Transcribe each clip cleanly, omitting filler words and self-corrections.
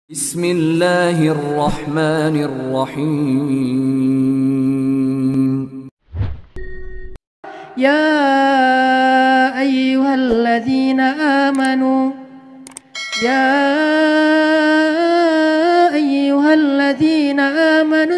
Bismillahirrahmanirrahim. Ya ayyuhalladzina amanu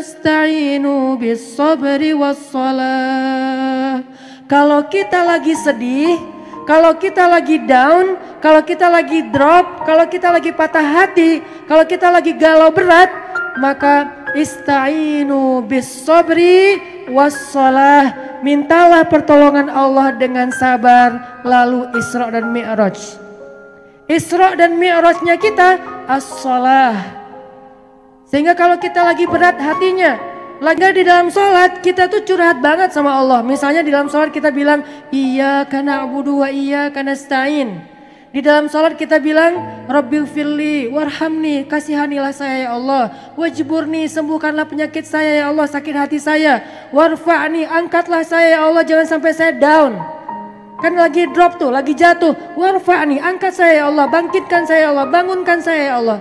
ista'inu bis-sabri was-salah. Kalau kita lagi sedih, kalau kita lagi down, kalau kita lagi drop, kalau kita lagi patah hati, kalau kita lagi galau berat, maka ista'inu bis-sabri was-salah. Mintalah pertolongan Allah dengan sabar. Lalu Isra dan Mi'raj. Isra dan Mi'rajnya kita as-salah. Sehingga kalau kita lagi berat hatinya, lagi di dalam sholat, kita tuh curhat banget sama Allah. Misalnya di dalam sholat kita bilang iyyaka na'budu wa iyyaka nasta'in. Di dalam sholat kita bilang Rabbighfirli warhamni, kasihanilah saya ya Allah. Wajburni, sembuhkanlah penyakit saya ya Allah, sakit hati saya. Warfa'ni, angkatlah saya ya Allah, jangan sampai saya down. Kan lagi drop tuh, lagi jatuh. Warfa'ni, angkat saya ya Allah, bangkitkan saya ya Allah, bangunkan saya ya Allah.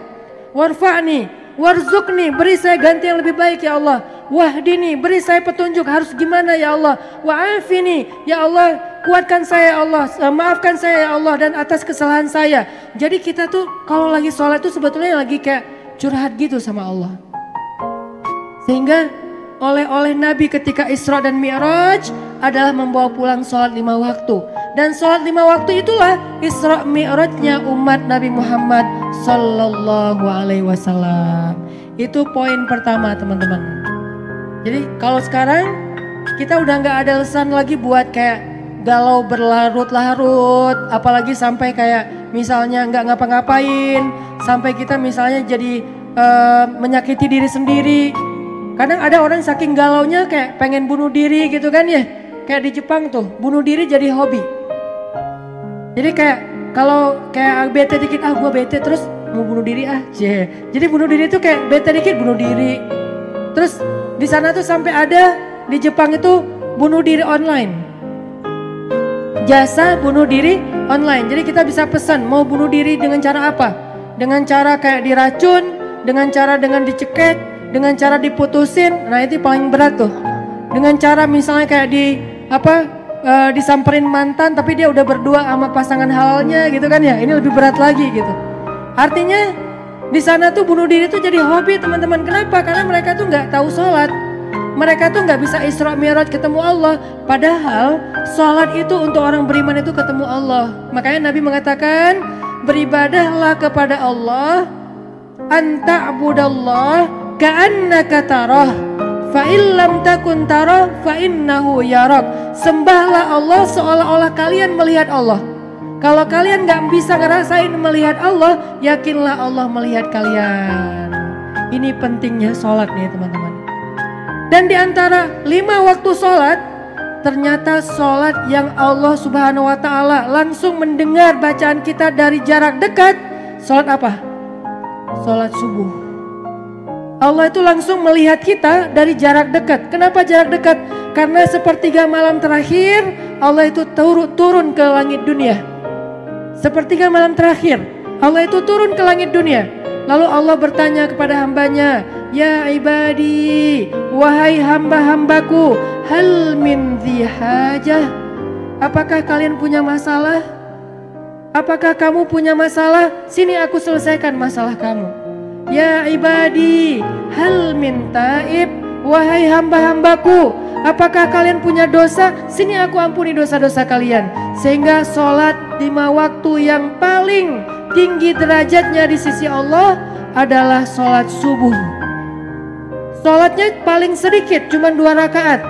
Warfa'ni, warzukni, beri saya ganti yang lebih baik ya Allah. Wahdini, beri saya petunjuk harus gimana ya Allah. Wa'afini, ya Allah, kuatkan saya ya Allah, maafkan saya ya Allah dan atas kesalahan saya. Jadi kita tuh kalau lagi sholat tuh sebetulnya lagi kayak curhat gitu sama Allah. Sehingga oleh Nabi ketika Isra dan Mi'raj adalah membawa pulang sholat 5 waktu. Dan sholat 5 waktu itulah Isra Mi'rajnya umat Nabi Muhammad Sallallahu Alaihi Wasallam. Itu poin pertama teman-teman. Jadi kalau sekarang kita udah gak ada alasan lagi buat kayak galau berlarut-larut, apalagi sampai kayak misalnya nggak ngapa-ngapain, sampai kita misalnya jadi menyakiti diri sendiri. Kadang ada orang saking galaunya kayak pengen bunuh diri gitu kan ya, kayak di Jepang tuh bunuh diri jadi hobi. Jadi kayak kalau kayak bete dikit, gua bete terus mau bunuh diri jadi bunuh diri tuh kayak bete dikit bunuh diri. Terus di sana tuh sampai ada di Jepang itu bunuh diri online. Jasa bunuh diri online. Jadi kita bisa pesan mau bunuh diri dengan cara apa? Dengan cara kayak diracun, dengan cara dengan dicekek, dengan cara diputusin. Nah itu paling berat tuh. Dengan cara misalnya kayak disamperin mantan tapi dia udah berdua sama pasangan halalnya gitu kan ya. Ini lebih berat lagi gitu. Artinya di sana tuh bunuh diri tuh jadi hobi teman-teman. Kenapa? Karena mereka tuh nggak tahu sholat. Mereka tuh nggak bisa Isra Mi'raj ketemu Allah. Padahal sholat itu untuk orang beriman itu ketemu Allah. Makanya Nabi mengatakan beribadahlah kepada Allah, anta'budallah ka'annaka tarah, fa'illam takun tarah fa'innahu yarak. Sembahlah Allah seolah-olah kalian melihat Allah. Kalau kalian gak bisa ngerasain melihat Allah, yakinlah Allah melihat kalian. Ini pentingnya sholat nih teman-teman. Dan di antara 5 waktu sholat, ternyata sholat yang Allah Subhanahu wa ta'ala langsung mendengar bacaan kita dari jarak dekat. Sholat apa? Sholat subuh. Allah itu langsung melihat kita dari jarak dekat. Kenapa jarak dekat? Karena sepertiga malam terakhir Allah itu turun ke langit dunia. Sepertiga malam terakhir Allah itu turun ke langit dunia. Lalu Allah bertanya kepada hambanya, ya ibadi, wahai hamba-hambaku, hal min dhi hajah, apakah kalian punya masalah? Apakah kamu punya masalah? Sini aku selesaikan masalah kamu. Ya ibadi, hal min taib, wahai hamba-hambaku, apakah kalian punya dosa? Sini aku ampuni dosa-dosa kalian. Sehingga sholat 5 waktu yang paling tinggi derajatnya di sisi Allah adalah sholat subuh. Sholatnya paling sedikit, cuma 2 rakaat.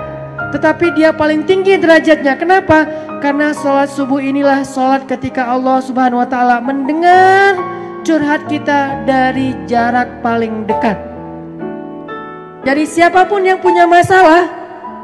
Tetapi dia paling tinggi derajatnya. Kenapa? Karena sholat subuh inilah sholat ketika Allah Subhanahu wa ta'ala mendengar curhat kita dari jarak paling dekat. Jadi siapapun yang punya masalah,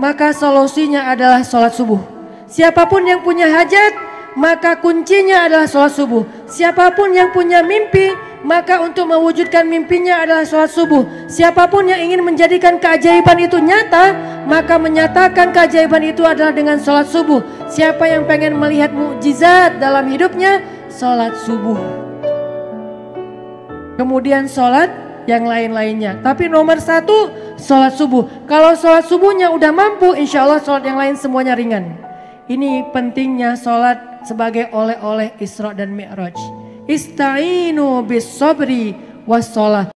maka solusinya adalah sholat subuh. Siapapun yang punya hajat, maka kuncinya adalah sholat subuh. Siapapun yang punya mimpi, maka untuk mewujudkan mimpinya adalah sholat subuh. Siapapun yang ingin menjadikan keajaiban itu nyata, maka menyatakan keajaiban itu adalah dengan sholat subuh. Siapa yang pengen melihat mukjizat dalam hidupnya, sholat subuh. kemudian sholat yang lain-lainnya. Tapi nomor satu, sholat subuh. Kalau sholat subuhnya udah mampu, insya Allah sholat yang lain semuanya ringan. Ini pentingnya sholat sebagai oleh-oleh Isra dan Mi'raj. Ista'inu bis sabri was sholat.